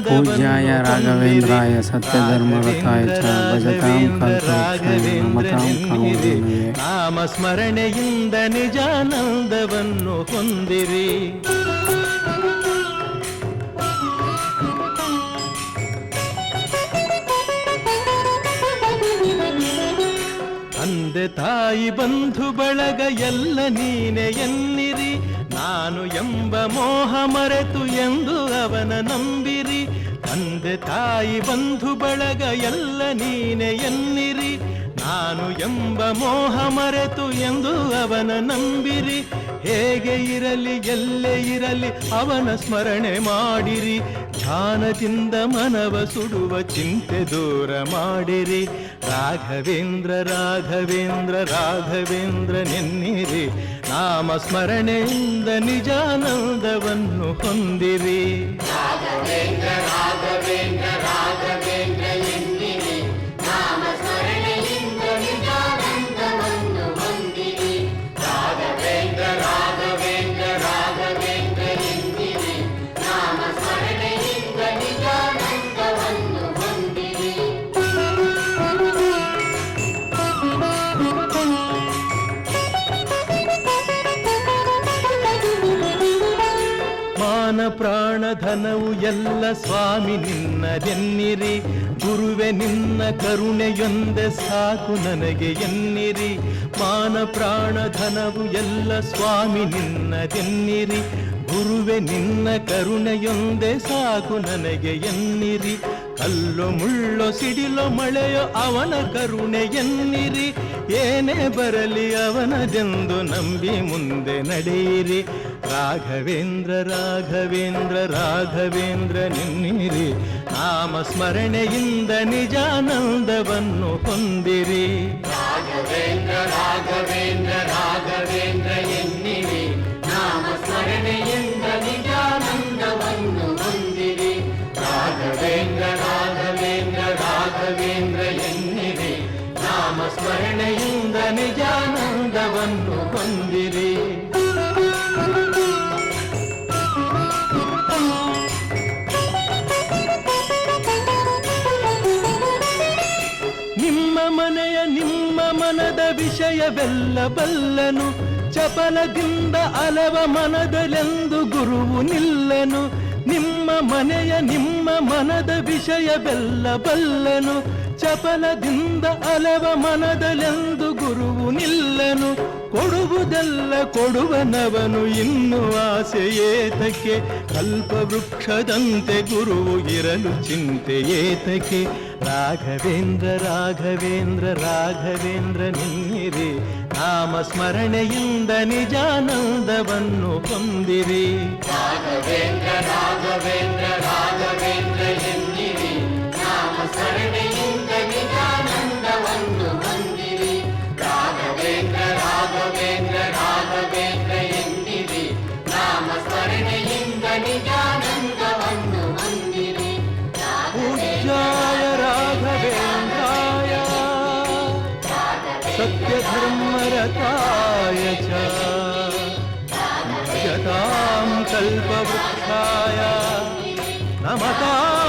पूज्याय राघवेन्द्राय सत्यधर्मरताय च ಭಜತಾಂ ಕಲ್ಪವೃಕ್ಷಾಯ ನಮತಾಂ ಕಾಮಧೇನವೇ. ನಾಮ ಸ್ಮರಣೆಯಿಂದ ನಿಜಾನಂದವನ್ನು ಹೊಂದಿರಿ. ತಂದೆ ತಾಯಿ ಬಂಧು ಬಳಗ ಎಲ್ಲ ನೀನೆ ಎನ್ನಿರಿ. ನಾನು ಎಂಬ ಮೋಹ ಮರೆತು ಎಂದು ಅವನ ನಂಬಿರಿ. ತಂದೆ ತಾಯಿ ಬಂಧು ಬಳಗ ಎಲ್ಲ ನೀನೆ ಎನ್ನಿರಿ. ನಾನು ಎಂಬ ಮೋಹ ಮರೆತು ಎಂದು ಅವನ ನಂಬಿರಿ. ಹೇಗೆ ಇರಲಿ ಎಲ್ಲೇ ಇರಲಿ ಅವನ ಸ್ಮರಣೆ ಮಾಡಿರಿ. ಧ್ಯಾನದಿಂದ ಮನವ ಸುಡುವ ಚಿಂತೆ ದೂರ ಮಾಡಿರಿ. ರಾಘವೇಂದ್ರ ರಾಘವೇಂದ್ರ ರಾಘವೇಂದ್ರ ನೆನ್ನಿರಿ. ನಾಮ ಸ್ಮರಣೆಯಿಂದ ನಿಜಾನಂದವನ್ನು ಹೊಂದಿರಿ. ರಾಘವೇಂದ್ರ ರಾಘವೇಂದ್ರ ರಾಘವೇಂದ್ರ ಎನ್ನಿರಿ. ನಾಮ ಸ್ಮರಣೆಯಿಂದ ನಿಜಾನಂದವನ್ನು ಹೊಂದಿರಿ. ರಾಘವೇಂದ್ರ ರಾಘವೇಂದ್ರ ರಾಘವೇಂದ್ರ ಎನ್ನಿರಿ. ನಾಮ ಸ್ಮರಣೆಯಿಂದ ನಿಜಾನಂದವನ್ನು ಹೊಂದಿರಿ. ಮಾನ ಪ್ರಾಣ ಧನವು ಎಲ್ಲ ಸ್ವಾಮಿ ನಿನ್ನದೆನ್ನಿರಿ. ಗುರುವೆ ನಿನ್ನ ಕರುಣೆಯೊಂದೆ ಸಾಕು ನನಗೆ ಎನ್ನಿರಿ. ಮಾನ ಪ್ರಾಣ ಧನವು ಎಲ್ಲ ಸ್ವಾಮಿ ನಿನ್ನದೆನ್ನಿರಿ. ಗುರುವೆ ನಿನ್ನ ಕರುಣೆಯೊಂದೆ ಸಾಕು ನನಗೆ ಎನ್ನಿರಿ. ಕಲ್ಲು ಮುಳ್ಳೋ ಸಿಡಿಲೋ ಮಳೆಯೋ ಅವನ ಕರುಣೆ ಎನ್ನಿರಿ. ಏನೇ ಬರಲಿ ಅವನದೆಂದು ನಂಬಿ ಮುಂದೆ ನಡೆಯಿರಿ. ರಾಘವೇಂದ್ರ ರಾಘವೇಂದ್ರ ರಾಘವೇಂದ್ರ ನೆನ್ನಿರಿ. ನಾಮ ಸ್ಮರಣೆಯಿಂದ ನಿಜಾನಂದವನ್ನು ಹೊಂದಿರಿ. ರಾಘವೇಂದ್ರ ರಾಘವೇಂದ್ರ ರಾಘವೇಂದ್ರ ಎನ್ನಿರಿ. ನಾಮ ಸ್ಮರಣೆಯಿಂದ ನಿಜಾನಂದವನ್ನು ಹೊಂದಿರಿ. ರಾಘವೇಂದ್ರ ರಾಘವೇಂದ್ರ ರಾಘವೇಂದ್ರ ಎನ್ನಿರಿ. ನಾಮ ಸ್ಮರಣೆಯಿಂದ ನಿಜಾನಂದವನ್ನು ಹೊಂದಿರಿ. ನಿಮ್ಮ ಮನೆಯ ನಿಮ್ಮ ಮನದ ವಿಷಯವೆಲ್ಲ ಬಲ್ಲನು. ಚಪಲದಿಂದ ಅಲವ ಮನದಲೆಂದು ಗುರುವು ನಿಲ್ಲನು. ನಿಮ್ಮ ಮನೆಯ ನಿಮ್ಮ ಮನದ ವಿಷಯವೆಲ್ಲ ಬಲ್ಲನು. ಚಪಲದಿಂದ ಅಲವ ಮನದಲೆಂದು ಗುರುವು ನಿಲ್ಲನು. ಕೊಡುವುದೆಲ್ಲ ಕೊಡುವನವನು ಇನ್ನು ಆಸೆ ಏತಕ್ಕೆ. ಕಲ್ಪವೃಕ್ಷದಂತೆ ಗುರುವು ಇರಲು ಚಿಂತೆ ಏತಕ್ಕೆ. ರಾಘವೇಂದ್ರ ರಾಘವೇಂದ್ರ ರಾಘವೇಂದ್ರ ನೆನ್ನಿರಿ. ನಾಮ ಸ್ಮರಣೆಯಿಂದ ನಿಜಾನಂದವನ್ನು ಹೊಂದಿರಿ. ರಾಘವೇಂದ್ರ ರಾಘವೇಂದ್ರ ರಾಘವೇಂದ್ರ ಎನ್ನಿರಿ. ನಾಮ ಸ್ಮರಣೆಯಿಂದ ನಿಜಾನಂದವನ್ನು ಹೊಂದಿರಿ. ರಾಘವೇಂದ್ರ ರಾಘವೇಂದ್ರ ರಾಘವೇಂದ್ರ ಎನ್ನಿರಿ. ನಾಮ ಸ್ಮರಣೆಯಿಂದ ನಿಜಾನಂದವನ್ನು ಹೊಂದಿರಿ. ಪೂಜ್ಯಾಯ ರಾಘವೇಂದ್ರಾಯ ಸತ್ಯಧರ್ಮರತಾಯ ಚ ಭಜತಾಂ ಕಲ್ಪವೃಕ್ಷಾಯ ನಮತಾಂ